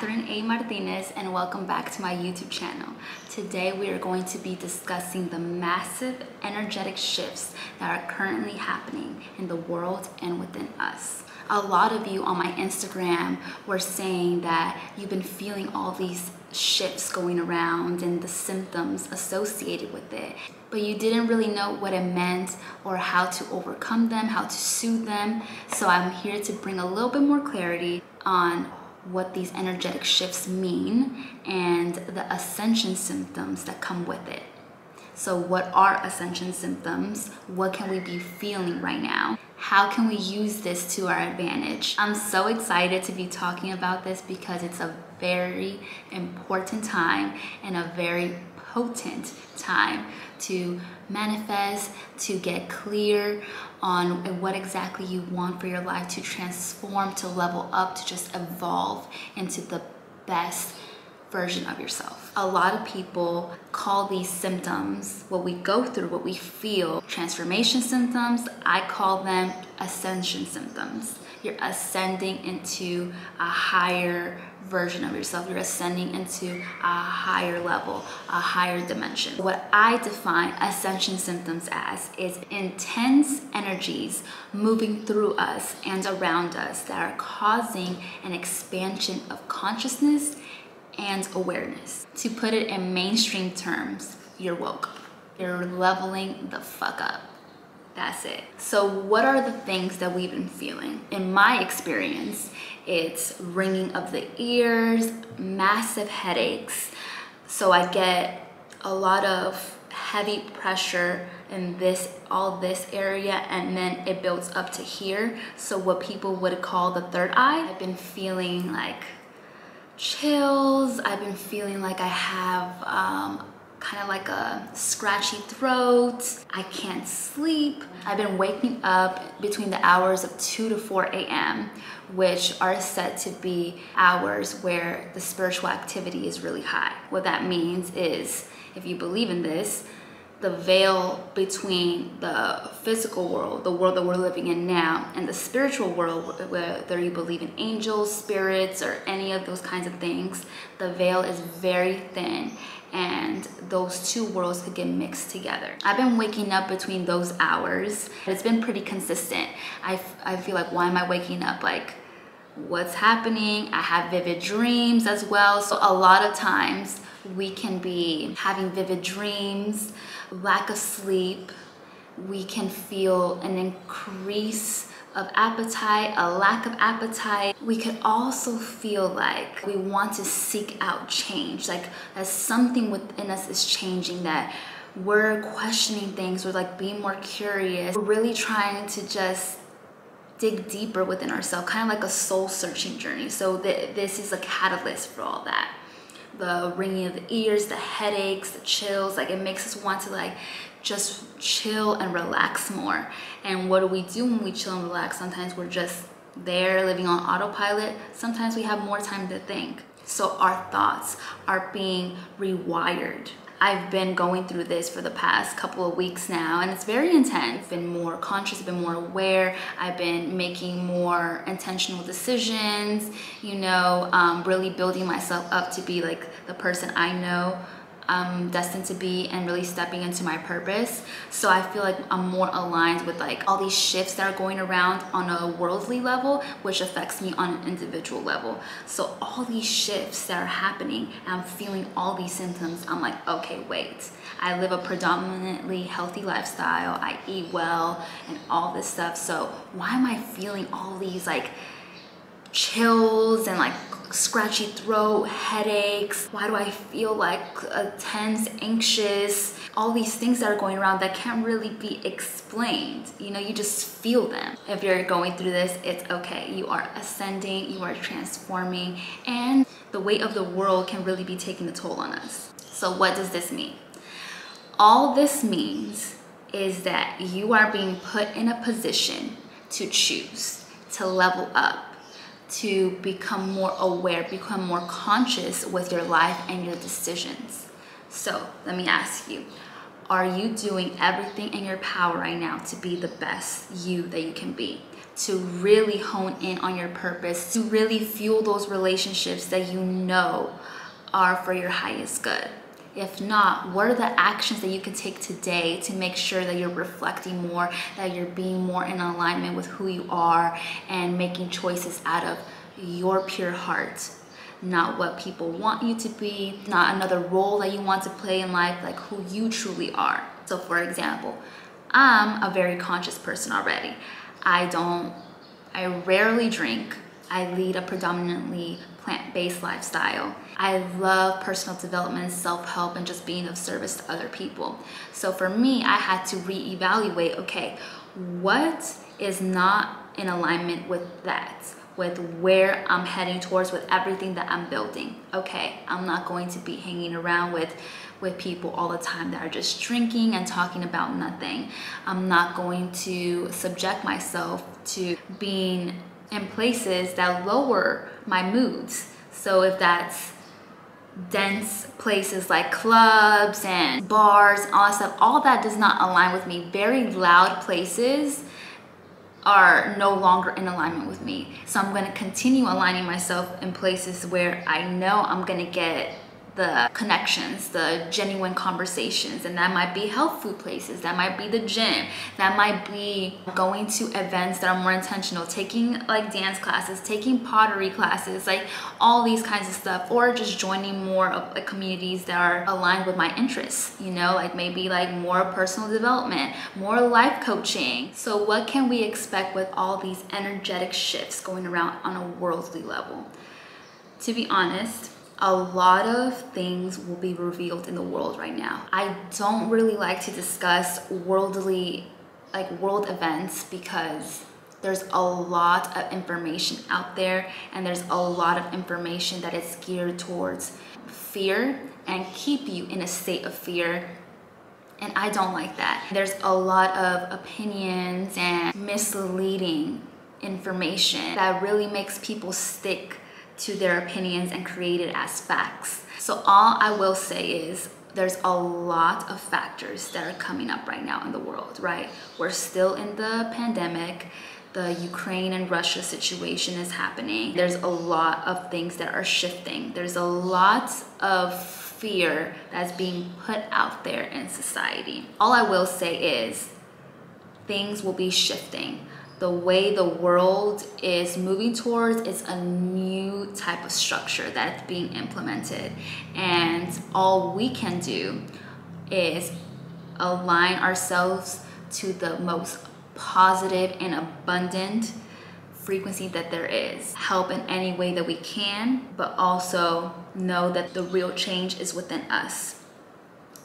Catherine A. Martinez, and welcome back to my YouTube channel. Today we are going to be discussing the massive energetic shifts that are currently happening in the world and within us. A lot of you on my Instagram were saying that you've been feeling all these shifts going around and the symptoms associated with it, but you didn't really know what it meant or how to overcome them, how to soothe them. So I'm here to bring a little bit more clarity on what these energetic shifts mean and the ascension symptoms that come with it. So what are ascension symptoms? What can we be feeling right now? How can we use this to our advantage? I'm so excited to be talking about this because it's a very important time and a very potent time to manifest, to get clear on what exactly you want for your life, to transform, to level up, to just evolve into the best version of yourself. A lot of people call these symptoms, what we go through, what we feel, transformation symptoms. I call them ascension symptoms. You're ascending into a higher version of yourself. You're ascending into a higher level, a higher dimension. What I define ascension symptoms as is intense energies moving through us and around us that are causing an expansion of consciousness and awareness. To put it in mainstream terms, you're woke. You're leveling the fuck up. That's it. So what are the things that we've been feeling? In my experience, it's ringing of the ears, massive headaches. So I get a lot of heavy pressure in all this area, and then it builds up to here. So what people would call the third eye. I've been feeling like chills. I've been feeling like I have kind of like a scratchy throat. I can't sleep. I've been waking up between the hours of 2 to 4 a.m., which are said to be hours where the spiritual activity is really high. What that means is, if you believe in this, the veil between the physical world, the world that we're living in now, and the spiritual world, whether you believe in angels, spirits, or any of those kinds of things, the veil is very thin, and those two worlds could get mixed together. I've been waking up between those hours. It's been pretty consistent. I feel like, why am I waking up? Like, what's happening? I have vivid dreams as well. So a lot of times we can be having vivid dreams, lack of sleep. We can feel an increase of appetite, a lack of appetite. We could also feel like we want to seek out change, like that something within us is changing, that we're questioning things, we're like being more curious. We're really trying to just dig deeper within ourselves, kind of like a soul searching journey. So this is a catalyst for all that. The ringing of the ears, the headaches, the chills, like it makes us want to like just chill and relax more. And what do we do when we chill and relax? Sometimes we're just there living on autopilot. Sometimes we have more time to think. So our thoughts are being rewired. I've been going through this for the past couple of weeks now, and it's very intense. I've been more conscious, I've been more aware. I've been making more intentional decisions, really building myself up to be like the person I know I'm destined to be, and really stepping into my purpose. So I feel like I'm more aligned with like all these shifts that are going around on a worldly level, which affects me on an individual level. So all these shifts that are happening, and I'm feeling all these symptoms, I'm like, okay, wait. I live a predominantly healthy lifestyle. I eat well and all this stuff. So why am I feeling all these like chills and like scratchy throat, headaches? Why do I feel like tense, anxious? All these things that are going around that can't really be explained. You just feel them. If you're going through this, it's okay. You are ascending, you are transforming, and the weight of the world can really be taking a toll on us. So what does this mean? All this means is that you are being put in a position to choose, to level up, to become more aware, become more conscious with your life and your decisions. So let me ask you, Are you doing everything in your power right now to be the best you that you can be? To really hone in on your purpose, to really fuel those relationships that you know are for your highest good? If not, what are the actions that you can take today to make sure that you're reflecting more, that you're being more in alignment with who you are and making choices out of your pure heart? Not what people want you to be, not another role that you want to play in life, like who you truly are. So for example, I'm a very conscious person already. I rarely drink. I lead a predominantly plant-based lifestyle. I love personal development, self-help, and just being of service to other people. So for me, I had to reevaluate, okay, what is not in alignment with that? With where I'm heading towards, with everything that I'm building. Okay, I'm not going to be hanging around with people all the time that are just drinking and talking about nothing. I'm not going to subject myself to being in places that lower my moods. So if that's dense places like clubs and bars, all that stuff, all that does not align with me. Very loud places are no longer in alignment with me. So I'm going to continue aligning myself in places where I know I'm going to get the connections, the genuine conversations, and that might be health food places, that might be the gym, that might be going to events that are more intentional, taking like dance classes, taking pottery classes, like all these kinds of stuff, or just joining more of like communities that are aligned with my interests, you know, like maybe like more personal development, more life coaching. So what can we expect with all these energetic shifts going around on a worldly level? To be honest, a lot of things will be revealed in the world right now. I don't really like to discuss worldly, like world events, because there's a lot of information out there, and there's a lot of information that is geared towards fear and keep you in a state of fear. And I don't like that. There's a lot of opinions and misleading information that really makes people stick to their opinions and create it as facts. So all I will say is there's a lot of factors that are coming up right now in the world, right? We're still in the pandemic. The Ukraine and Russia situation is happening. There's a lot of things that are shifting. There's a lot of fear that's being put out there in society. All I will say is things will be shifting. The way the world is moving towards is a new type of structure that's being implemented. And all we can do is align ourselves to the most positive and abundant frequency that there is. Help in any way that we can, but also know that the real change is within us.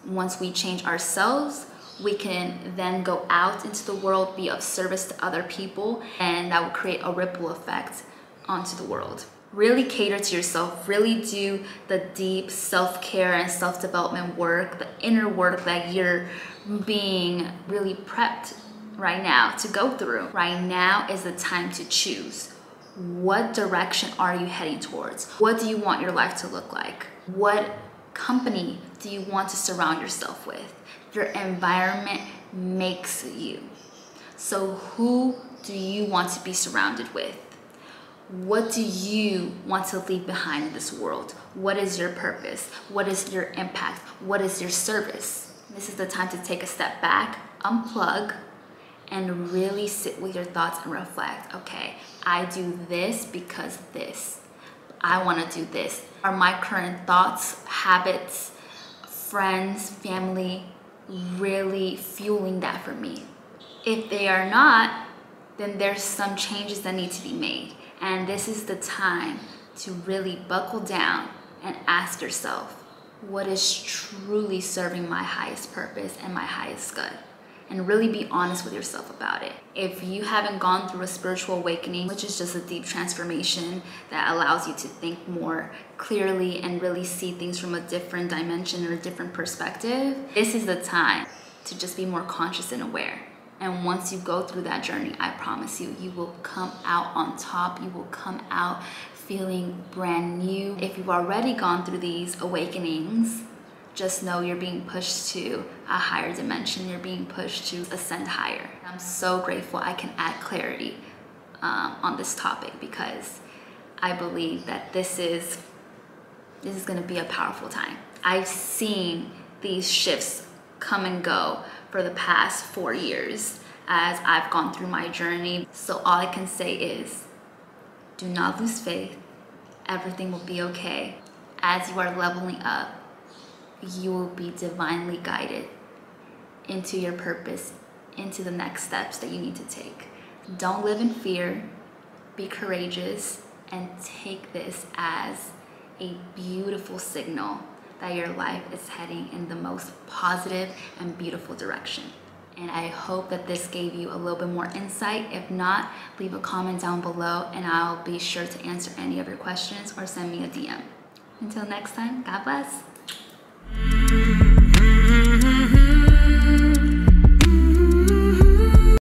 Once we change ourselves, we can then go out into the world, be of service to other people, and that will create a ripple effect onto the world. Really cater to yourself, really do the deep self-care and self-development work, the inner work that you're being really prepped right now to go through. Right now is the time to choose. What direction are you heading towards? What do you want your life to look like? What company do you want to surround yourself with? Your environment makes you. So who do you want to be surrounded with? What do you want to leave behind in this world? What is your purpose? What is your impact? What is your service? This is the time to take a step back, unplug, and really sit with your thoughts and reflect. Okay, I do this because this. I want to do this. Are my current thoughts, habits, friends, family really fueling that for me? If they are not, then there's some changes that need to be made. And this is the time to really buckle down and ask yourself, what is truly serving my highest purpose and my highest good? And really be honest with yourself about it. If you haven't gone through a spiritual awakening, which is just a deep transformation that allows you to think more clearly and really see things from a different dimension or a different perspective, this is the time to just be more conscious and aware. And once you go through that journey, I promise you, you will come out on top. You will come out feeling brand new. If you've already gone through these awakenings, just know you're being pushed to a higher dimension. You're being pushed to ascend higher. I'm so grateful I can add clarity on this topic, because I believe that this is going to be a powerful time. I've seen these shifts come and go for the past 4 years as I've gone through my journey. So all I can say is, do not lose faith. Everything will be okay. As you are leveling up, you will be divinely guided into your purpose, into the next steps that you need to take. Don't live in fear. Be courageous and take this as a beautiful signal that your life is heading in the most positive and beautiful direction. And I hope that this gave you a little bit more insight. If not, leave a comment down below and I'll be sure to answer any of your questions or send me a DM. Until next time, God bless.